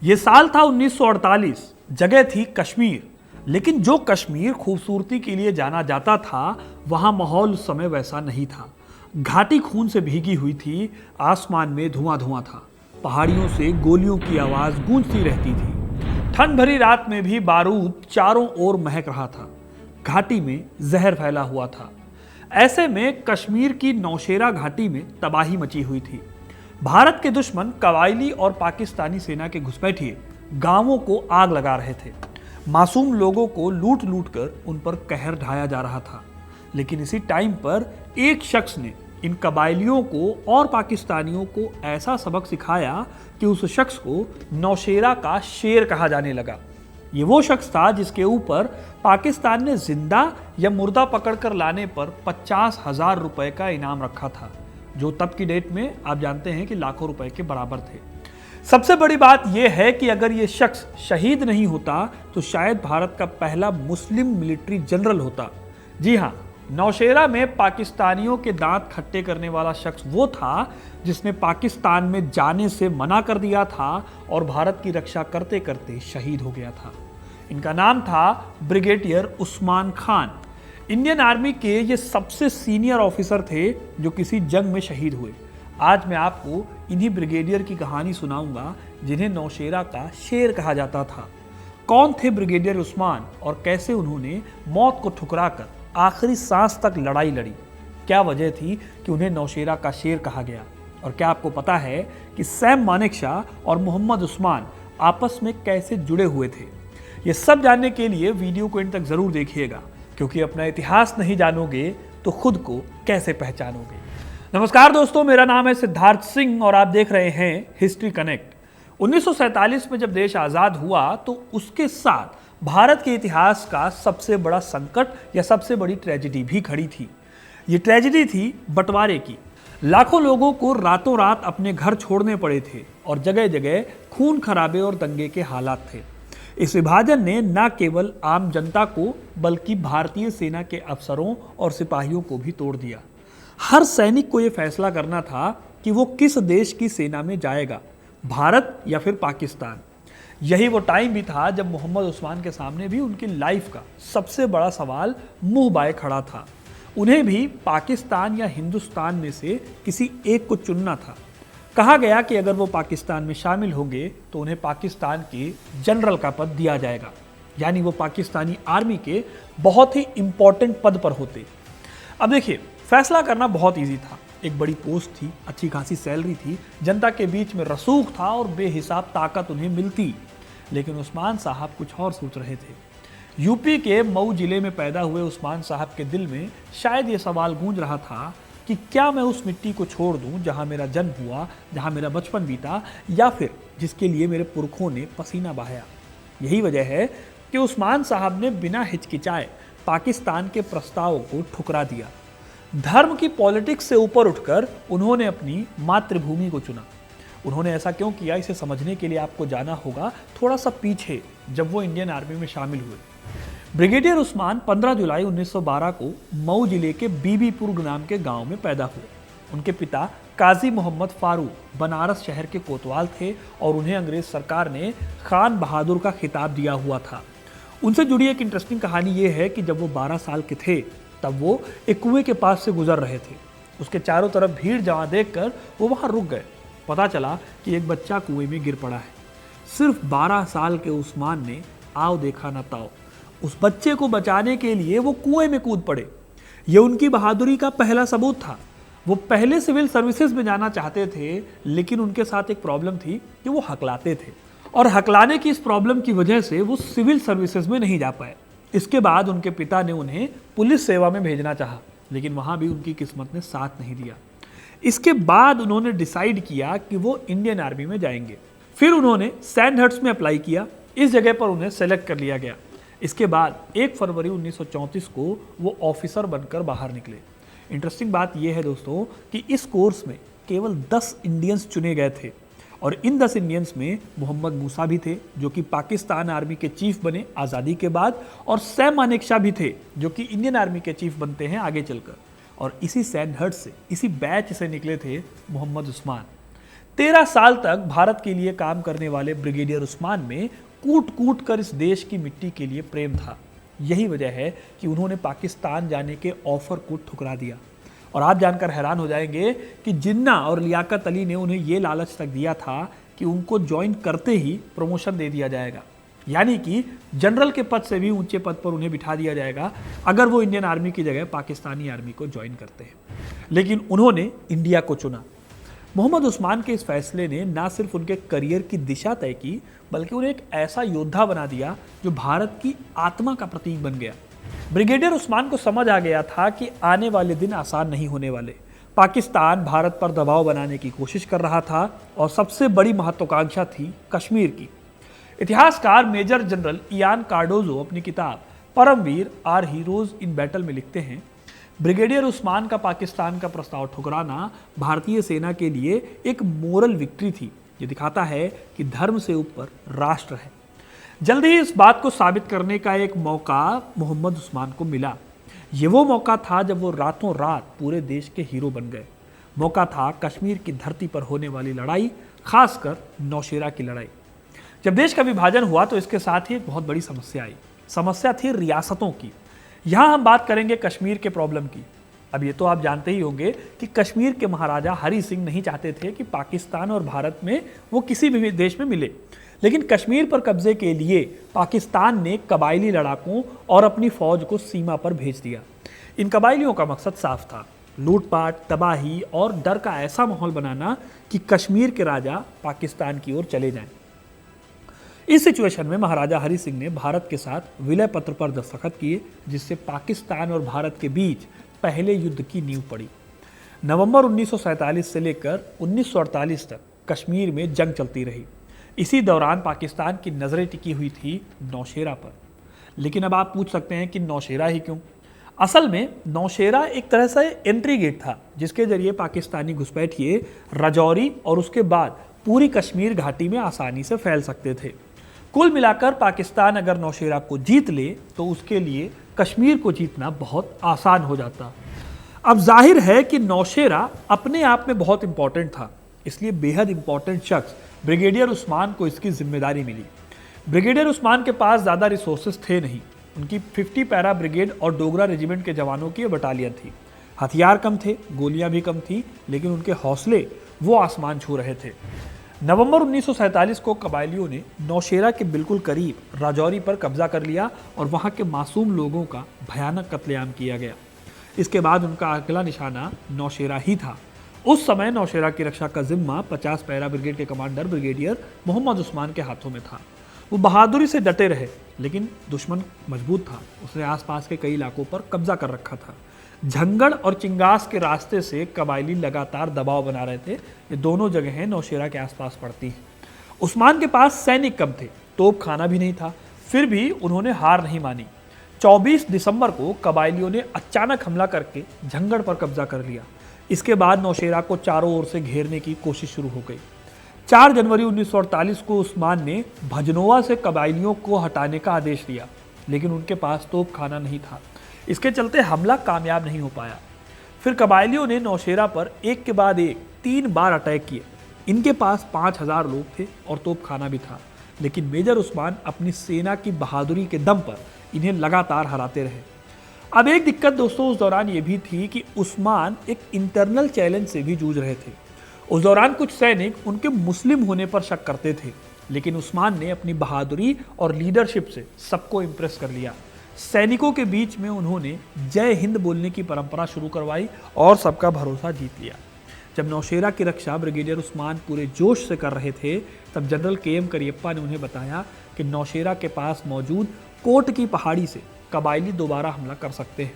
ये साल था 1948, जगह थी कश्मीर। लेकिन जो कश्मीर खूबसूरती के लिए जाना जाता था, वहां माहौल उस समय वैसा नहीं था। घाटी खून से भीगी हुई थी, आसमान में धुआं धुआं था, पहाड़ियों से गोलियों की आवाज गूंजती रहती थी। ठंड भरी रात में भी बारूद चारों ओर महक रहा था। घाटी में जहर फैला हुआ था। ऐसे में कश्मीर की नौशेरा घाटी में तबाही मची हुई थी। भारत के दुश्मन कबायली और पाकिस्तानी सेना के घुसपैठिए गांवों को आग लगा रहे थे। मासूम लोगों को लूट लूट कर उन पर कहर ढाया जा रहा था। लेकिन इसी टाइम पर एक शख्स ने इन कबायलियों को और पाकिस्तानियों को ऐसा सबक सिखाया कि उस शख्स को नौशेरा का शेर कहा जाने लगा। ये वो शख्स था जिसके ऊपर पाकिस्तान ने जिंदा या मुर्दा पकड़कर लाने पर 50,000 रुपए का इनाम रखा था, जो तब की डेट में आप जानते हैं कि लाखों रुपए के बराबर थे। सबसे बड़ी बात यह है कि अगर ये शख्स शहीद नहीं होता तो शायद भारत का पहला मुस्लिम मिलिट्री जनरल होता। जी हाँ, नौशेरा में पाकिस्तानियों के दांत खट्टे करने वाला शख्स वो था जिसने पाकिस्तान में जाने से मना कर दिया था और भारत की रक्षा करते करते शहीद हो गया था। इनका नाम था brigadier Usman Khan. Indian army के ये सबसे सीनियर ऑफिसर थे जो किसी जंग में शहीद हुए। आज मैं आपको इन्हीं ब्रिगेडियर की कहानी सुनाऊंगा जिन्हें नौशेरा का शेर कहा जाता था। कौन थे ब्रिगेडियर उस्मान और कैसे उन्होंने मौत को ठुकराकर आखिरी सांस तक लड़ाई लड़ी। क्या वजह थी कि उन्हें नौशेरा का शेर कहा गया। और क्या आपको पता है कि सैम मानेकशॉ और मोहम्मद उस्मान आपस में कैसे जुड़े हुए थे। ये सब जानने के लिए वीडियो को इन तक जरूर देखिएगा, क्योंकि अपना इतिहास नहीं जानोगे तो खुद को कैसे पहचानोगे। नमस्कार दोस्तों, मेरा नाम है सिद्धार्थ सिंह और आप देख रहे हैं हिस्ट्री कनेक्ट। 1947 में जब देश आज़ाद हुआ तो उसके साथ भारत के इतिहास का सबसे बड़ा संकट या सबसे बड़ी ट्रेजेडी भी खड़ी थी। ये ट्रेजेडी थी बंटवारे की। लाखों लोगों को रातों रात अपने घर छोड़ने पड़े थे और जगह जगह खून खराबे और दंगे के हालात थे। इस विभाजन ने न केवल आम जनता को बल्कि भारतीय सेना के अफसरों और सिपाहियों को भी तोड़ दिया। हर सैनिक को यह फैसला करना था कि वो किस देश की सेना में जाएगा, भारत या फिर पाकिस्तान। यही वो टाइम भी था जब मोहम्मद उस्मान के सामने भी उनकी लाइफ का सबसे बड़ा सवाल मुंह बाए खड़ा था। उन्हें भी पाकिस्तान या हिंदुस्तान में से किसी एक को चुनना था। कहा गया कि अगर वो पाकिस्तान में शामिल होंगे तो उन्हें पाकिस्तान के जनरल का पद दिया जाएगा, यानी वो पाकिस्तानी आर्मी के बहुत ही इंपॉर्टेंट पद पर होते। अब देखिए, फैसला करना बहुत ईजी था। एक बड़ी पोस्ट थी, अच्छी खासी सैलरी थी, जनता के बीच में रसूख था और बेहिसाब ताकत उन्हें मिलती। लेकिन उस्मान साहब कुछ और सोच रहे थे। यूपी के मऊ जिले में पैदा हुए उस्मान साहब के दिल में शायद ये सवाल गूंज रहा था कि क्या मैं उस मिट्टी को छोड़ दूं जहां मेरा जन्म हुआ, जहां मेरा बचपन बीता, या फिर जिसके लिए मेरे पुरखों ने पसीना बहाया। यही वजह है कि उस्मान साहब ने बिना हिचकिचाए पाकिस्तान के प्रस्ताव को ठुकरा दिया। धर्म की पॉलिटिक्स से ऊपर उठकर उन्होंने अपनी मातृभूमि को चुना। उन्होंने ऐसा क्यों किया, इसे समझने के लिए आपको जाना होगा थोड़ा सा पीछे, जब वो इंडियन आर्मी में शामिल हुए। ब्रिगेडियर उस्मान 15 जुलाई 1912 को मऊ जिले के बीबीपुर नाम के गांव में पैदा हुए। उनके पिता काजी मोहम्मद फारूक बनारस शहर के कोतवाल थे और उन्हें अंग्रेज सरकार ने खान बहादुर का खिताब दिया हुआ था। उनसे जुड़ी एक इंटरेस्टिंग कहानी ये है कि जब वो 12 साल के थे तब वो एक कुएं के पास से गुजर रहे थे। उसके चारों तरफ भीड़ जमा देखकर वो वहां रुक गए। पता चला कि एक बच्चा कुएं में गिर पड़ा है। सिर्फ 12 साल के उस्मान ने आओ देखा न ताओ, उस बच्चे को बचाने के लिए वो कुएं में कूद पड़े। ये उनकी बहादुरी का पहला सबूत था। वो पहले सिविल सर्विसेज में जाना चाहते थे, लेकिन उनके साथ एक प्रॉब्लम थी कि वो हकलाते थे और हकलाने की इस प्रॉब्लम की वजह से वो सिविल सर्विसेज में नहीं जा पाए। इसके बाद उनके पिता ने उन्हें पुलिस सेवा में भेजना चाहा, लेकिन वहां भी उनकी किस्मत ने साथ नहीं दिया। इसके बाद उन्होंने डिसाइड किया कि वो इंडियन आर्मी में जाएंगे। फिर उन्होंने सैंडहर्स्ट में अप्लाई किया। इस जगह पर उन्हें सेलेक्ट कर लिया गया। इसके बाद 1 फरवरी 1934 को वो ऑफिसर बनकर बाहर निकले। इंटरेस्टिंग बात यह है दोस्तों कि इस कोर्स में केवल 10 इंडियंस चुने गए थे और इन 10 इंडियंस में मोहम्मद मूसा भी थे, जो कि पाकिस्तान आर्मी के चीफ बने आज़ादी के बाद, और सैम मानेकशॉ भी थे, जो कि इंडियन आर्मी के चीफ बनते हैं आगे चलकर। और इसी सैंडहर्स्ट से, इसी बैच से निकले थे मोहम्मद उस्मान। 13 साल तक भारत के लिए काम करने वाले ब्रिगेडियर उस्मान में कूट कूट कर इस देश की मिट्टी के लिए प्रेम था। यही वजह है कि उन्होंने पाकिस्तान जाने के ऑफर को ठुकरा दिया। और आप जानकर हैरान हो जाएंगे कि जिन्ना और लियाकत अली ने उन्हें यह लालच तक दिया था कि उनको ज्वाइन करते ही प्रमोशन दे दिया जाएगा, यानी कि जनरल के पद से भी ऊंचे पद पर उन्हें बिठा दिया जाएगा अगर वो इंडियन आर्मी की जगह पाकिस्तानी आर्मी को ज्वाइन करते हैं। लेकिन उन्होंने इंडिया को चुना। मोहम्मद उस्मान के इस फैसले ने न सिर्फ उनके करियर की दिशा तय की, बल्कि उन्हें एक ऐसा योद्धा बना दिया जो भारत की आत्मा का प्रतीक बन गया। ब्रिगेडियर उस्मान को समझ आ गया था कि आने वाले दिन आसान नहीं होने वाले। पाकिस्तान भारत पर दबाव बनाने की कोशिश कर रहा था और सबसे बड़ी महत्वाकांक्षा थी कश्मीर की। इतिहासकार मेजर जनरल इयान कार्डोजो अपनी किताब Paramvir our heroes in battle में लिखते हैं, ब्रिगेडियर उस्मान का पाकिस्तान का प्रस्ताव ठुकराना भारतीय सेना के लिए एक मोरल विक्ट्री थी। ये दिखाता है कि धर्म से ऊपर राष्ट्र है। जल्द ही इस बात को साबित करने का एक मौका मोहम्मद उस्मान को मिला। ये वो मौका था जब वो रातों रात पूरे देश के हीरो बन गए। मौका था कश्मीर की धरती पर होने वाली लड़ाई, खासकर नौशेरा की लड़ाई। जब देश का विभाजन हुआ तो इसके साथ ही एक बहुत बड़ी समस्या आई। समस्या थी रियासतों की। यहाँ हम बात करेंगे कश्मीर के प्रॉब्लम की। अब ये तो आप जानते ही होंगे कि कश्मीर के महाराजा हरि सिंह नहीं चाहते थे कि पाकिस्तान और भारत में वो किसी भी देश में मिले, लेकिन कश्मीर पर कब्जे के लिए पाकिस्तान ने कबायली लड़ाकों और अपनी फौज को सीमा पर भेज दिया। इन कबायलियों का मकसद साफ था, लूटपाट, तबाही और डर का ऐसा माहौल बनाना कि कश्मीर के राजा पाकिस्तान की ओर चले जाएं। इस सिचुएशन में महाराजा हरि सिंह ने भारत के साथ विलय पत्र पर दस्तखत किए, जिससे पाकिस्तान और भारत के बीच पहले युद्ध की नींव पड़ी। नवंबर 1947 से लेकर 1948 तक कश्मीर में जंग चलती रही। इसी दौरान पाकिस्तान की नजरें टिकी हुई थी नौशेरा पर। लेकिन अब आप पूछ सकते हैं कि नौशेरा ही क्यों? असल में नौशेरा एक तरह से एंट्री गेट था, जिसके जरिए पाकिस्तानी घुसपैठिए राजौरी और उसके बाद पूरी कश्मीर घाटी में आसानी से फैल सकते थे। कुल मिलाकर पाकिस्तान अगर नौशेरा को जीत ले तो उसके लिए कश्मीर को जीतना बहुत आसान हो जाता। अब जाहिर है कि नौशेरा अपने आप में बहुत इंपॉर्टेंट था, इसलिए बेहद इंपॉर्टेंट शख्स ब्रिगेडियर उस्मान को इसकी जिम्मेदारी मिली। ब्रिगेडियर उस्मान के पास ज़्यादा रिसोर्सेज थे नहीं। उनकी 50 पैरा ब्रिगेड और डोगरा रेजिमेंट के जवानों की बटालियन थी। हथियार कम थे, गोलियां भी कम थी, लेकिन उनके हौसले वो आसमान छू रहे थे। नवंबर 1947 को कबायलियों ने नौशेरा के बिल्कुल करीब राजौरी पर कब्जा कर लिया और वहां के मासूम लोगों का भयानक कत्लेआम किया गया। इसके बाद उनका अगला निशाना नौशेरा ही था। उस समय नौशेरा की रक्षा का जिम्मा 50 पैरा ब्रिगेड के कमांडर ब्रिगेडियर मोहम्मद उस्मान के हाथों में था। वो बहादुरी से डटे रहे, लेकिन दुश्मन मजबूत था। उसने आसपास के कई इलाकों पर कब्जा कर रखा था। झंगड़ और चिंगास के रास्ते से कबायली लगातार दबाव बना रहे थे। ये दोनों जगहें नौशेरा के आसपास पड़ती हैं। उस्मान के पास सैनिक कम थे, तोप खाना भी नहीं था, फिर भी उन्होंने हार नहीं मानी। 24 दिसंबर को कबायलियों ने अचानक हमला करके झंगड़ पर कब्जा कर लिया। इसके बाद नौशेरा को चारों ओर से घेरने की कोशिश शुरू हो गई। 4 जनवरी 1948 को उस्मान ने भजनोवा से कबायलियों को हटाने का आदेश दिया, लेकिन उनके पास तोप खाना नहीं था। इसके चलते हमला कामयाब नहीं हो पाया। फिर कबायलियों ने नौशेरा पर एक के बाद एक 3 बार अटैक किए। इनके पास 5000 लोग थे और तोप खाना भी था, लेकिन मेजर उस्मान अपनी सेना की बहादुरी के दम पर इन्हें लगातार हराते रहे। अब एक दिक्कत दोस्तों उस दौरान ये भी थी कि उस्मान एक इंटरनल चैलेंज से भी जूझ रहे थे। उस दौरान कुछ सैनिक उनके मुस्लिम होने पर शक करते थे, लेकिन उस्मान ने अपनी बहादुरी और लीडरशिप से सबको इम्प्रेस कर लिया। सैनिकों के बीच में उन्होंने जय हिंद बोलने की परंपरा शुरू करवाई और सबका भरोसा जीत लिया। जब नौशेरा की रक्षा ब्रिगेडियर उस्मान पूरे जोश से कर रहे थे, तब जनरल KM करियप्पा ने उन्हें बताया कि नौशेरा के पास मौजूद कोट की पहाड़ी से कबायली दोबारा हमला कर सकते हैं,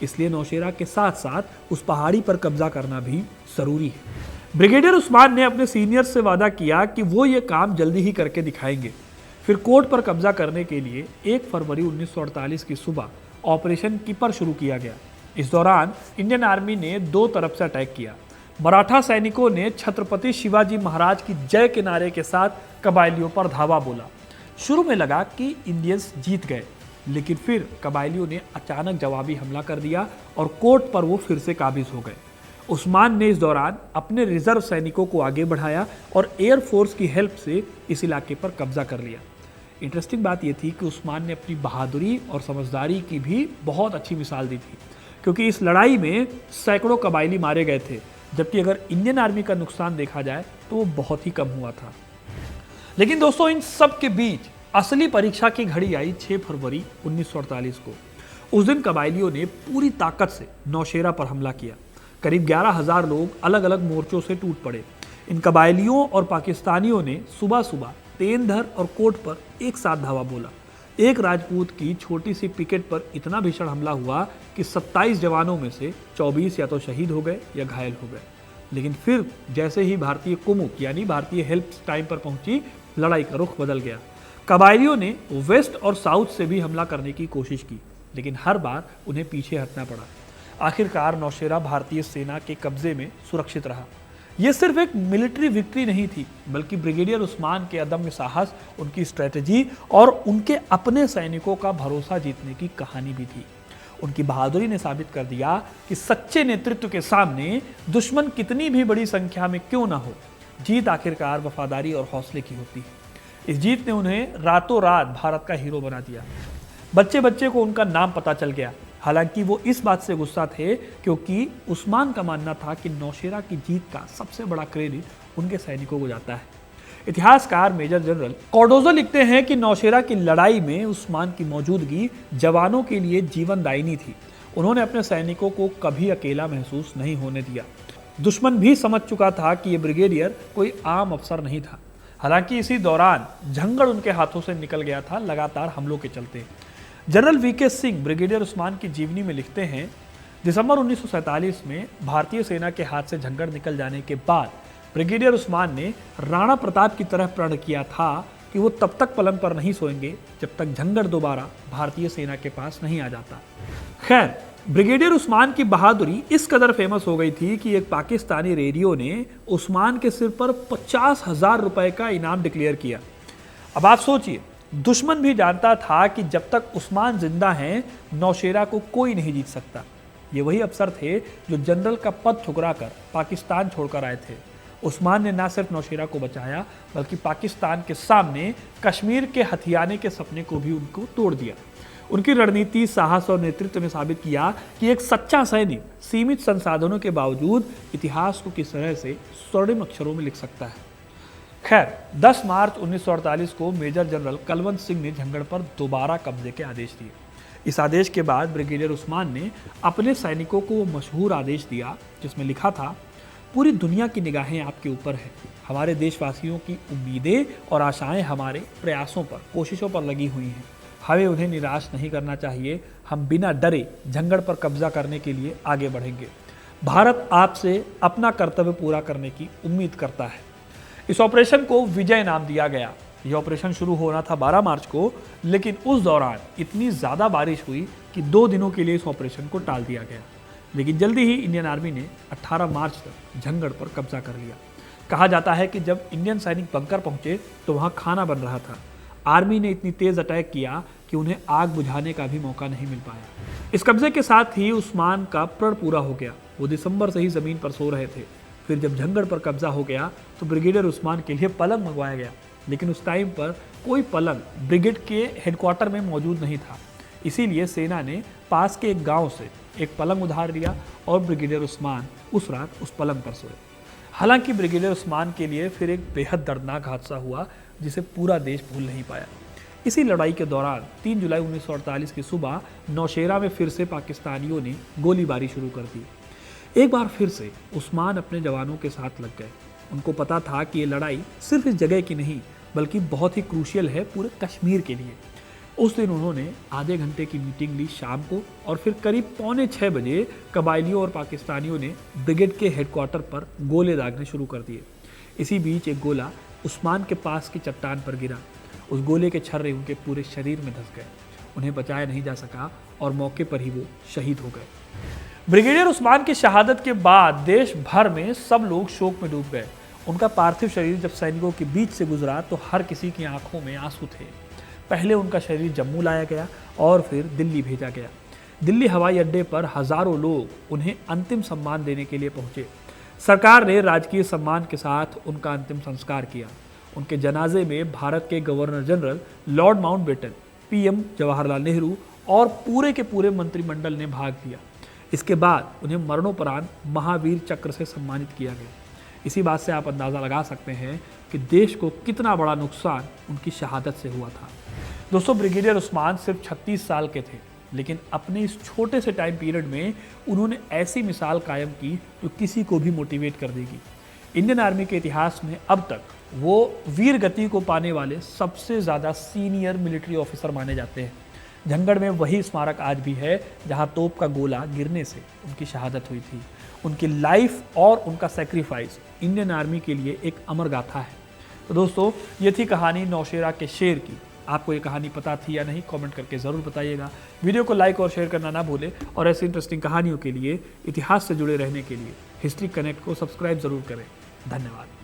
इसलिए नौशेरा के साथ साथ उस पहाड़ी पर कब्जा करना भी जरूरी है। ब्रिगेडियर उस्मान ने अपने सीनियर से वादा किया कि वो ये काम जल्दी ही करके दिखाएंगे। फिर कोट पर कब्जा करने के लिए 1 फरवरी 1948 की सुबह ऑपरेशन कीपर शुरू किया गया। इस दौरान इंडियन आर्मी ने 2 तरफ से अटैक किया। मराठा सैनिकों ने छत्रपति शिवाजी महाराज की जय के नारे के साथ कबायलियों पर धावा बोला। शुरू में लगा कि इंडियंस जीत गए, लेकिन फिर कबायलियों ने अचानक जवाबी हमला कर दिया और कोट पर वो फिर से काबिज हो गए। उस्मान ने इस दौरान अपने रिजर्व सैनिकों को आगे बढ़ाया और एयरफोर्स की हेल्प से इस इलाके पर कब्जा कर लिया। इंटरेस्टिंग बात यह थी कि उस्मान ने अपनी बहादुरी और समझदारी की भी बहुत अच्छी मिसाल दी थी, क्योंकि इस लड़ाई में सैकड़ों कबायली मारे गए थे, जबकि अगर इंडियन आर्मी का नुकसान देखा जाए तो वो बहुत ही कम हुआ था। लेकिन दोस्तों, इन सब के बीच असली परीक्षा की घड़ी आई 6 फरवरी 1948 को। उस दिन कबायलियों ने पूरी ताकत से नौशेरा पर हमला किया। करीब 11,000 लोग अलग अलग मोर्चों से टूट पड़े। इन कबायलियों और पाकिस्तानियों ने सुबह सुबह तेंदर और कोट पर एक साथ धावा बोला। एक राजपूत की छोटी सी पिकेट पर इतना भीषण हमला हुआ कि 27 जवानों में से 24 या तो शहीद हो गए या घायल हो गए। लेकिन फिर जैसे ही भारतीय कुमुक यानी भारतीय हेल्प टाइम पर पहुंची, लड़ाई का रुख बदल गया। कबायलियों ने वेस्ट और साउथ से भी हमला करने की कोशिश की, लेकिन हर बार उन्हें पीछे हटना पड़ा। आखिरकार नौशेरा भारतीय सेना के कब्जे में सुरक्षित रहा। यह सिर्फ एक मिलिट्री विक्ट्री नहीं थी, बल्कि ब्रिगेडियर उस्मान के अदम्य साहस, उनकी स्ट्रेटजी और उनके अपने सैनिकों का भरोसा जीतने की कहानी भी थी। उनकी बहादुरी ने साबित कर दिया कि सच्चे नेतृत्व के सामने दुश्मन कितनी भी बड़ी संख्या में क्यों ना हो, जीत आखिरकार वफादारी और हौसले की होती है। इस जीत ने उन्हें रातों रात भारत का हीरो बना दिया। बच्चे बच्चे को उनका नाम पता चल गया। हालांकि वो इस बात से गुस्सा थे, क्योंकि उस्मान का मानना था कि नौशेरा की जीत का सबसे बड़ा क्रेडिट उनके सैनिकों को जाता है। इतिहासकार मेजर जनरल कार्डोजो लिखते हैं कि नौशेरा की लड़ाई में उस्मान की मौजूदगी जवानों के लिए जीवनदायिनी थी। उन्होंने अपने सैनिकों को कभी अकेला महसूस नहीं होने दिया। दुश्मन भी समझ चुका था कि यह ब्रिगेडियर कोई आम अफसर नहीं था। हालांकि इसी दौरान झंगड़ उनके हाथों से निकल गया था, लगातार हमलों के चलते। General VK Singh brigadier Usman की जीवनी में लिखते हैं, दिसंबर 1947 में भारतीय सेना के हाथ से झंगड़ निकल जाने के बाद ब्रिगेडियर उस्मान ने राणा प्रताप की तरह प्रण किया था कि वो तब तक पलंग पर नहीं सोएंगे जब तक झंगड़ दोबारा भारतीय सेना के पास नहीं आ जाता। खैर, ब्रिगेडियर उस्मान की बहादुरी इस कदर फेमस हो गई थी कि एक पाकिस्तानी रेडियो ने उस्मान के सिर पर 50,000 रुपए का इनाम डिक्लेयर किया। अब आप सोचिए, दुश्मन भी जानता था कि जब तक उस्मान जिंदा हैं, नौशेरा को कोई नहीं जीत सकता। ये वही अफसर थे जो जनरल का पद ठुकराकर पाकिस्तान छोड़कर आए थे। उस्मान ने न सिर्फ नौशेरा को बचाया, बल्कि पाकिस्तान के सामने कश्मीर के हथियाने के सपने को भी उनको तोड़ दिया। उनकी रणनीति, साहस और नेतृत्व ने साबित किया कि एक सच्चा सैनिक सीमित संसाधनों के बावजूद इतिहास को किस तरह से स्वर्णिम अक्षरों में लिख सकता है। खैर, 10 मार्च 1948 को मेजर जनरल कलवंत सिंह ने झंगड़ पर दोबारा कब्जे के आदेश दिए। इस आदेश के बाद ब्रिगेडियर उस्मान ने अपने सैनिकों को वो मशहूर आदेश दिया जिसमें लिखा था, पूरी दुनिया की निगाहें आपके ऊपर है। हमारे देशवासियों की उम्मीदें और आशाएं हमारे प्रयासों पर, कोशिशों पर लगी हुई हैं। हमें उन्हें निराश नहीं करना चाहिए। हम बिना डरे झंगड़ पर कब्जा करने के लिए आगे बढ़ेंगे। भारत आपसे अपना कर्तव्य पूरा करने की उम्मीद करता है। इस ऑपरेशन को विजय नाम दिया गया। यह ऑपरेशन शुरू होना था 12 मार्च को, लेकिन उस दौरान इतनी ज़्यादा बारिश हुई कि 2 दिनों के लिए इस ऑपरेशन को टाल दिया गया। लेकिन जल्दी ही इंडियन आर्मी ने 18 मार्च तक झंगड़ पर कब्जा कर लिया। कहा जाता है कि जब इंडियन सैनिक बंकर पहुंचे तो वहां खाना बन रहा था। आर्मी ने इतनी तेज अटैक किया कि उन्हें आग बुझाने का भी मौका नहीं मिल पाया। इस कब्जे के साथ ही उस्मान का प्रण पूरा हो गया। वो दिसंबर से ही जमीन पर सो रहे थे। फिर जब झंगड़ पर कब्जा हो गया तो ब्रिगेडियर उस्मान के लिए पलंग मंगवाया गया, लेकिन उस टाइम पर कोई पलंग ब्रिगेड के हेडक्वार्टर में मौजूद नहीं था। इसीलिए सेना ने पास के एक गांव से एक पलंग उधार लिया और ब्रिगेडियर उस्मान उस रात उस पलंग पर सोए। हालांकि ब्रिगेडियर उस्मान के लिए फिर एक बेहद दर्दनाक हादसा हुआ जिसे पूरा देश भूल नहीं पाया। इसी लड़ाई के दौरान 3 जुलाई 1948 की सुबह नौशेरा में फिर से पाकिस्तानियों ने गोलीबारी शुरू कर दी। एक बार फिर से उस्मान अपने जवानों के साथ लग गए। उनको पता था कि ये लड़ाई सिर्फ इस जगह की नहीं, बल्कि बहुत ही क्रूशियल है पूरे कश्मीर के लिए। उस दिन उन्होंने आधे घंटे की मीटिंग ली शाम को, और फिर करीब 5:45 बजे कबायलियों और पाकिस्तानियों ने ब्रिगेड के हेडक्वार्टर पर गोले दागने शुरू कर दिए। इसी बीच एक गोला उस्मान के पास की चट्टान पर गिरा। उस गोले के छर्रे उनके पूरे शरीर में धंस गए। उन्हें बचाया नहीं जा सका और मौके पर ही वो शहीद हो गए। ब्रिगेडियर उस्मान की शहादत के बाद देश भर में सब लोग शोक में डूब गए। उनका पार्थिव शरीर जब सैनिकों के बीच से गुजरा तो हर किसी की आंखों में आंसू थे। पहले उनका शरीर जम्मू लाया गया और फिर दिल्ली भेजा गया। दिल्ली हवाई अड्डे पर हजारों लोग उन्हें अंतिम सम्मान देने के लिए पहुंचे। सरकार ने राजकीय सम्मान के साथ उनका अंतिम संस्कार किया। उनके जनाजे में भारत के governor general Lord Mountbatten, PM Jawaharlal Nehru और पूरे के पूरे मंत्रिमंडल ने भाग लिया। इसके बाद उन्हें मरणोपरांत महावीर चक्र से सम्मानित किया गया। इसी बात से आप अंदाज़ा लगा सकते हैं कि देश को कितना बड़ा नुकसान उनकी शहादत से हुआ था। दोस्तों, ब्रिगेडियर उस्मान सिर्फ 36 साल के थे, लेकिन अपने इस छोटे से टाइम पीरियड में उन्होंने ऐसी मिसाल कायम की जो किसी को भी मोटिवेट कर देगी। इंडियन आर्मी के इतिहास में अब तक वो वीर गति को पाने वाले सबसे ज़्यादा सीनियर मिलिट्री ऑफिसर माने जाते हैं। झंगड़ में वही स्मारक आज भी है जहां तोप का गोला गिरने से उनकी शहादत हुई थी। उनकी लाइफ और उनका सेक्रीफाइस इंडियन आर्मी के लिए एक अमर गाथा है। तो दोस्तों, ये थी कहानी नौशेरा के शेर की। आपको ये कहानी पता थी या नहीं, कमेंट करके ज़रूर बताइएगा। वीडियो को लाइक और शेयर करना ना भूलें और ऐसी इंटरेस्टिंग कहानियों के लिए, इतिहास से जुड़े रहने के लिए हिस्ट्री कनेक्ट को सब्सक्राइब ज़रूर करें। धन्यवाद।